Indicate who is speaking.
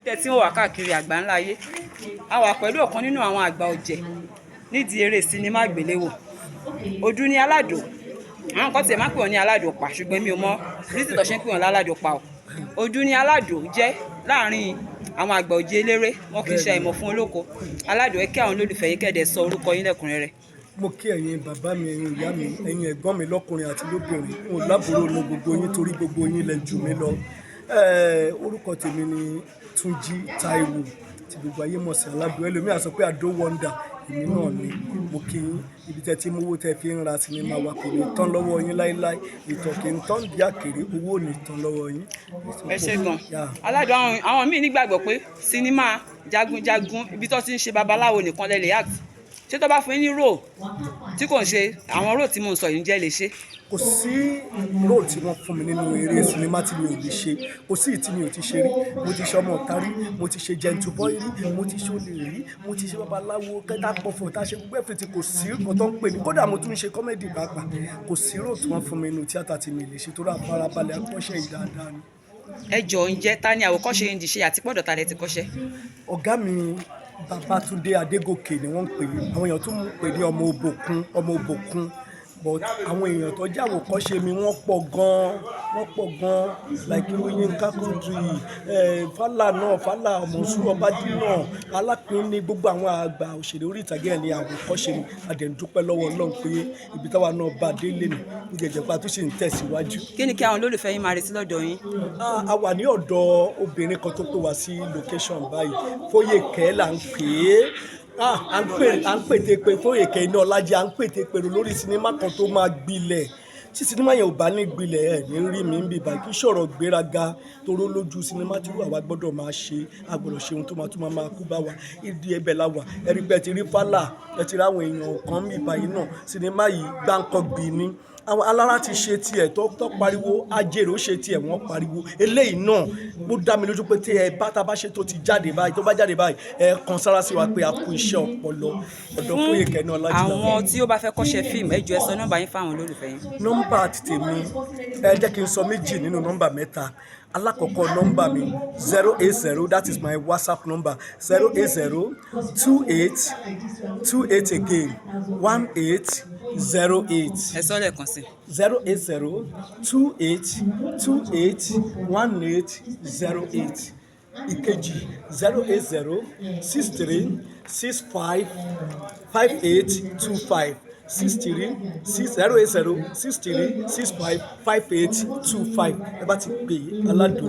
Speaker 1: Tí ó wà káàkiri àgbáńlá ayé, a wà pẹ̀lú ọ̀kan nínú àwọn àgbà ọ̀jẹ̀ nídìí eré sinimá àgbéléwò Oduni Aládò. Àwọn kan tiẹ̀ máa ń pè wọ́n ní Aládò pa, ṣùgbọ́n mi ò mọ rísì tó ṣe ń pè wọ́n láládò pa o. Oduni Aládò jẹ́ láàrin àwọn àgbà ọ̀jẹ̀ eléré, wọn kì í ṣe àìmọ̀ fún olóko. Aládò, ẹ kí àwọn olólùfẹ́ yín kẹ́dẹ̀ sọ orúkọ yín lẹ́kùnrẹ́rẹ́.
Speaker 2: Mo kí ẹ̀yin bàbá mi, ẹ̀yin ìyá mi, ẹ̀yin ẹ̀gbọ́n mi lọ́kùnrin àti lóbìnrin. Mo lábùúrò ní gbogbo yín torí gbogbo yín lẹ jù mí lọ. Orúkọ tèmi ni Túnjí Táíwò tí gbogbo ayé mọ̀ sí Aládò. Ẹlòmíràn sọ pé Ado Wonder, èmi náà ni. Mo kí yín, ibi tẹ́ tí mówó tẹ́ fi ń ra sinimá wa kò ní tán lọ́wọ́ yín láíláí. Ìtàn kì í tán bí àkèré, owó ò ní tán lọ́wọ́ yín.
Speaker 1: Ẹ ṣé gan. Aládò, àwọn míì nígbàgbọ́ pé sinimá jagunjagun ibi tó ti ń ṣe babaláwo nìkan lẹ lè act. Ṣé tó bá fún yín ní role tí kò ń ṣe àwọn role tí mo ń sọ yìí jẹ́ lè ṣe?
Speaker 2: Kò sí role tí wọ́n fún mi nínú eré sinimá tí mi ò lè ṣe. Kò sí tí mi ò ti ṣe rí. Mo ti ṣe ọmọ ọ̀tá rí, mo ti ṣe gentle boy rí, mo ti ṣe olè rí, mo ti ṣe babaláwo kẹta pọ̀fọ̀ tá a ṣe gbogbo ẹ̀fẹ̀ tí kò sí nǹkan tó ń pè ní. Kódà mo tún ń ṣe comedy pàápàá. Kò sí role tí wọ́n fún mi nínú tíátà tí mi lè ṣe torí àfarabalẹ̀ akọ́ṣẹ́ yìí dáadáa ni.
Speaker 1: Ẹ jọ̀ọ́, ǹjẹ́ ta ni àwòkọ́ṣe yín di ṣe àti pọ́dọ̀ ta lẹ ti kọ́ṣẹ́?
Speaker 2: Ọ̀gá mi Babátúndé Adégòkè ni wọ́n ń pè é. Àwọn èèyàn tún ń pè ní ọmọ òbòkun. But àwọn èèyàn tó jẹ́ àwòkọ́ṣe mi wọ́n pọ̀ gan. Like Yínká Quadri, Fálà Mọ̀súrù Ọbádínà, Alápínní, gbogbo àwọn àgbà òṣèré orí ìtàgé ẹ̀ ní àwòkọ́ṣe mi. A dẹ̀ ń dúpẹ́ lọ́wọ́ Ọlọ́run pé ibi táwa náà bá dé lénìí, ní jẹjẹrẹ tó ṣe ń tẹ̀síwájú.
Speaker 1: Kí ni kí àwọn olólùfẹ́ yín máa retí lọ́dọ̀ yín?
Speaker 2: A wà ní ọ̀dọ̀ obìnrin kan tó pè wá sí location báyìí. Fóyèkẹ́ là ń pè é. À ń pète pé Fóyèkẹ́ Ináolájí, à ń pète pèrò lórí sinimá kan tó máa gbilẹ̀. Tí sinimá yẹn ò bá ní gbilẹ̀, ẹ̀ ní rí mi ń bì báyìí. Kí sọ̀rọ̀ gbéraga toró lójú sinimá tí àwa gbọ́dọ̀ máa ṣe. A gbọ́dọ̀ ṣe ohun tó máa kú bá wa. Ìdí ẹbẹ̀ la wà. Ẹ rí pé ẹ ti rí Fálà, ẹ ti rí àwọn èèyàn kan ń bì báyìí náà. Sinimá yìí gbáǹkọ́gbì ni. Àwọn alára ti ṣe tiẹ̀ tó pariwo, Ajérò ṣe tiẹ̀ wọ́n pariwo. Eléyìí náà ó dá mi lójú pé tí tá bá ṣe tó ti jáde báyìí, tó bá jáde báyìí, ẹ kan sára sí wa pé a kú iṣẹ́ ọpọlọ ọ̀dọ̀ Fóyèkẹ́ Ináolájí.
Speaker 1: Àwọn tí ó bá fẹ́ kọ́ṣẹ́ fíìmù, ẹ jọ̀ọ́ ẹ sọ nọ́mbà yín fáwọn olólùfẹ́ yín.
Speaker 2: Nọ́mbà ti tèmi, ẹ jẹ́ kí n sọ méjì nínú nọ́mbà mẹ́ta. Alákọ̀ọ́kọ́ nọ́mbà mi 080, that is my WhatsApp number, 0802828 again 1808.
Speaker 1: Ẹ sọ lẹ́ẹ̀kan sí.
Speaker 2: 0802828 ìkejì 08063655825 08063655825. Ẹ bá ti pè é Aládò ló.